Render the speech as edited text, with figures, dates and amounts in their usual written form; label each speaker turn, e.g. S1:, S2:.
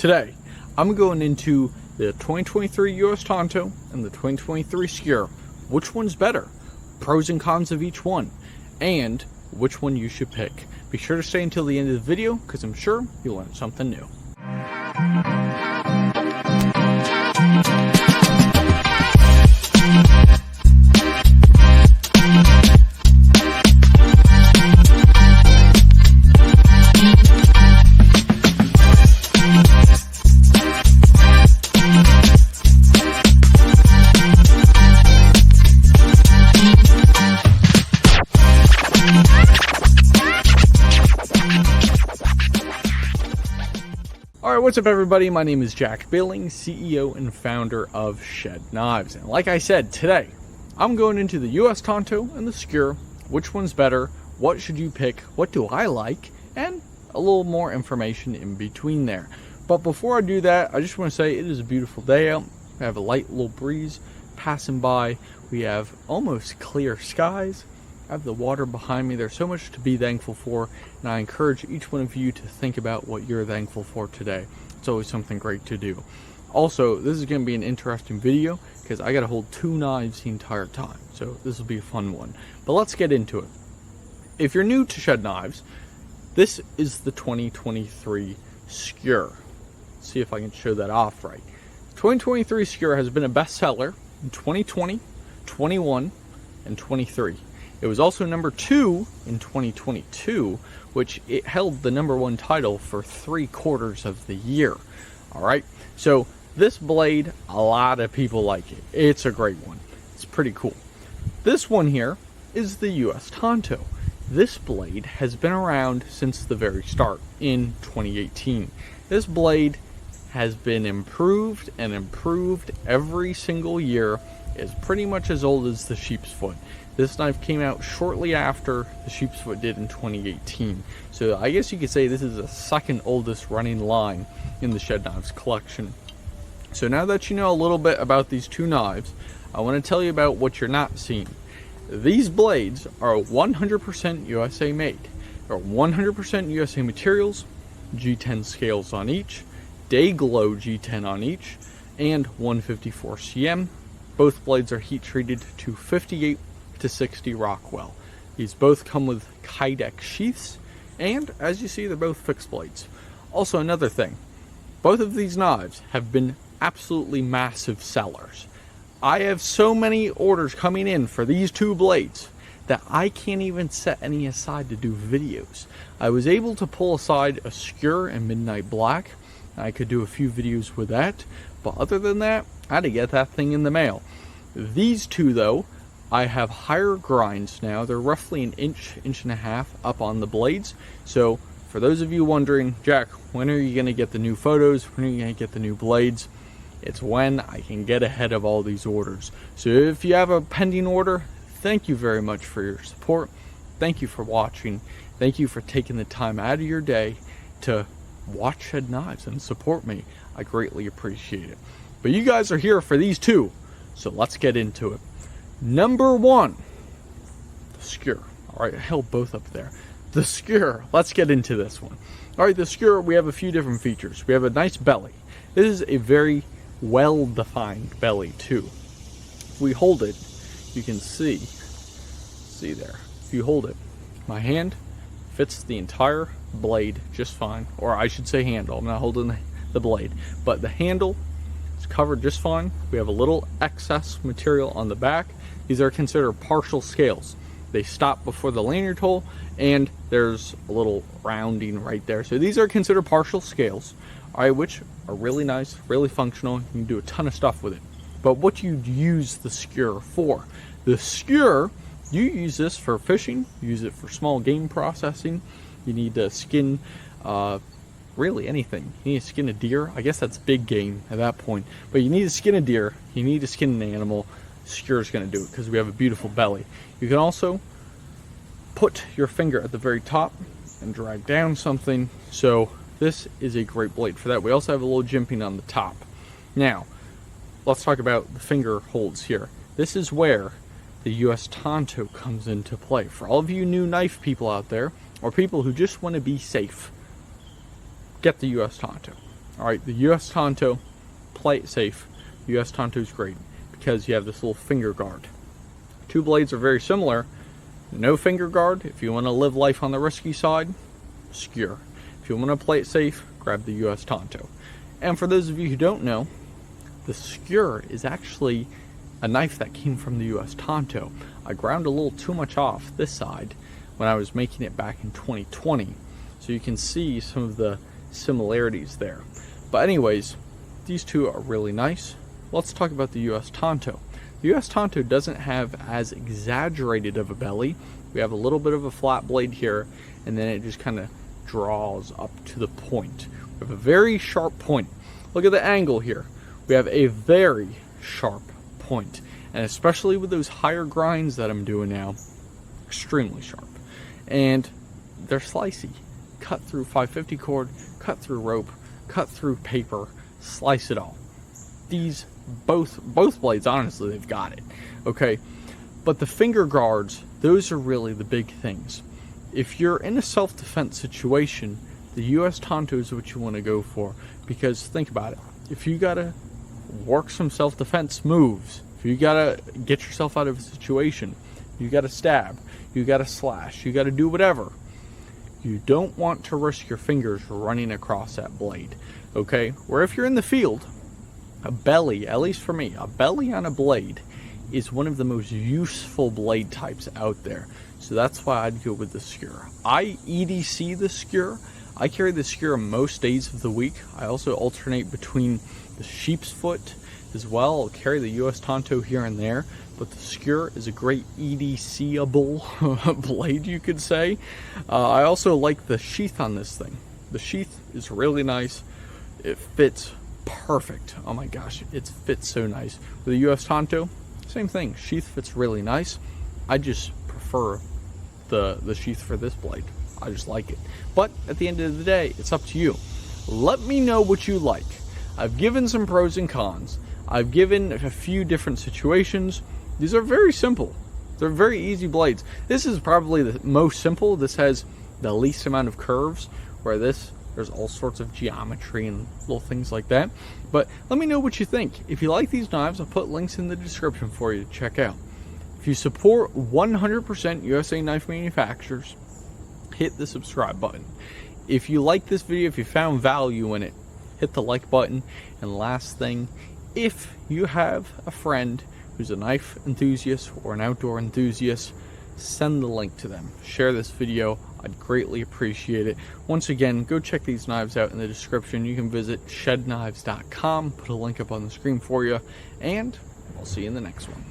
S1: Today, I'm going into the 2023 US Tanto and the 2023 Skur. Which one's better? Pros and cons of each one, and which one you should pick. Be sure to stay until the end of the video, because I'm sure you'll learn something new. Alright, what's up everybody? My name is Jack Billing, CEO and founder of shedknives. And like I said, today, I'm going into the US Tanto and the Skur. Which one's better? What should you pick? What do I like? And a little more information in between there. But before I do that, I just want to say it is a beautiful day out. We have a light little breeze passing by. We have almost clear skies. I have the water behind me. There's so much to be thankful for, and I encourage each one of you to think about what you're thankful for today. It's always something great to do. Also, this is going to be an interesting video because I got to hold two knives the entire time, so this will be a fun one. But let's get into it. If you're new to shedknives, this is the 2023 Skur. Let's see if I can show that off right. 2023 Skur has been a bestseller in 2020, 21, and 23. It was also number 2 in 2022, which it held the #1 title for 3/4 of the year. Alright, so this blade, a lot of people like it. It's a great one. It's pretty cool. This one here is the US Tanto. This blade has been around since the very start in 2018. This blade has been improved and improved every single year. It's pretty much as old as the sheep's foot. This knife came out shortly after the sheep's foot did in 2018. So I guess you could say this is the second oldest running line in the shedknives collection. So now that you know a little bit about these two knives, I want to tell you about what you're not seeing. These blades are 100% USA made. They're 100% USA materials, G10 scales on each, day glow G10 on each, and 154 cm. Both blades are heat treated to 58 to 60 Rockwell. These both come with Kydex sheaths, and as you see, they're both fixed blades. Also, another thing, both of these knives have been absolutely massive sellers. I have so many orders coming in for these two blades that I can't even set any aside to do videos. I was able to pull aside a Skur and Midnight Black. I could do a few videos with that, but other than that, I had to get that thing in the mail. These two though, I have higher grinds now. They're roughly an inch and a half up on the blades. So for those of you wondering, Jack, when are you going to get the new photos? When are you going to get the new blades? It's when I can get ahead of all these orders. So if you have a pending order, thank you very much for your support. Thank you for watching. Thank you for taking the time out of your day to watch shedknives and support me. I greatly appreciate it. But you guys are here for these two, so let's get into it. #1, the Skur. Alright, I held both up there. The Skur, let's get into this one. Alright, the Skur, we have a few different features. We have a nice belly. This is a very well-defined belly too. If we hold it, you can see there. If you hold it, my hand fits the entire blade just fine. Or I should say handle, I'm not holding the blade. But the handle is covered just fine. We have a little excess material on the back. These are considered partial scales. They stop before the lanyard hole, and there's a little rounding right there. So these are considered partial scales, alright, which are really nice, really functional. You can do a ton of stuff with it. But what you use the Skur for? The Skur, you use this for fishing, you use it for small game processing. You need to skin really anything. You need to skin a deer. I guess that's big game at that point. But you need to skin a deer. You need to skin an animal. Skur is going to do it because we have a beautiful belly. You can also put your finger at the very top and drag down something. So this is a great blade for that. We also have a little jimping on the top. Now, let's talk about the finger holds here. This is where the US Tanto comes into play. For all of you new knife people out there, or people who just want to be safe, get the US Tanto. Alright, the US Tanto, play it safe. The US Tanto is great because you have this little finger guard. Two blades are very similar. No finger guard. If you want to live life on the risky side, Skur. If you want to play it safe, grab the US Tanto. And for those of you who don't know, the Skur is actually a knife that came from the US Tanto. I ground a little too much off this side when I was making it back in 2020. So you can see some of the similarities there. But anyways, these two are really nice. Let's talk about the US Tanto. The US Tanto doesn't have as exaggerated of a belly. We have a little bit of a flat blade here, and then it just kind of draws up to the point. We have a very sharp point. Look at the angle here. We have a very sharp point. And especially with those higher grinds that I'm doing now, extremely sharp. And they're slicey. Cut through 550 cord, cut through rope, cut through paper, slice it all. These both blades, honestly, they've got it. Okay, but the finger guards, those are really the big things. If you're in a self-defense situation, the US Tanto is what you want to go for, because think about it. If you gotta work some self-defense moves, if you gotta get yourself out of a situation, you gotta stab, you gotta slash, you gotta do whatever, you don't want to risk your fingers running across that blade. Okay, where if you're in the field, a belly, at least for me, a belly on a blade is one of the most useful blade types out there. So that's why I'd go with the Skur. I EDC the Skur. I carry the Skur most days of the week. I also alternate between the sheep's foot as well. I'll carry the US Tanto here and there, but the Skur is a great EDC-able blade, you could say. I also like the sheath on this thing. The sheath is really nice. It fits perfect. Oh my gosh, it fits so nice. With the US Tanto, same thing. Sheath fits really nice. I just prefer the sheath for this blade. I just like it. But at the end of the day, it's up to you. Let me know what you like. I've given some pros and cons. I've given a few different situations. These are very simple. They're very easy blades. This is probably the most simple. This has the least amount of curves, where there's all sorts of geometry and little things like that. But let me know what you think. If you like these knives, I'll put links in the description for you to check out. If you support 100% USA knife manufacturers, hit the subscribe button. If you like this video, if you found value in it, hit the like button. And last thing, if you have a friend who's a knife enthusiast or an outdoor enthusiast, send the link to them. Share this video. I'd greatly appreciate it. Once again, go check these knives out in the description. You can visit shedknives.com, put a link up on the screen for you, and I'll see you in the next one.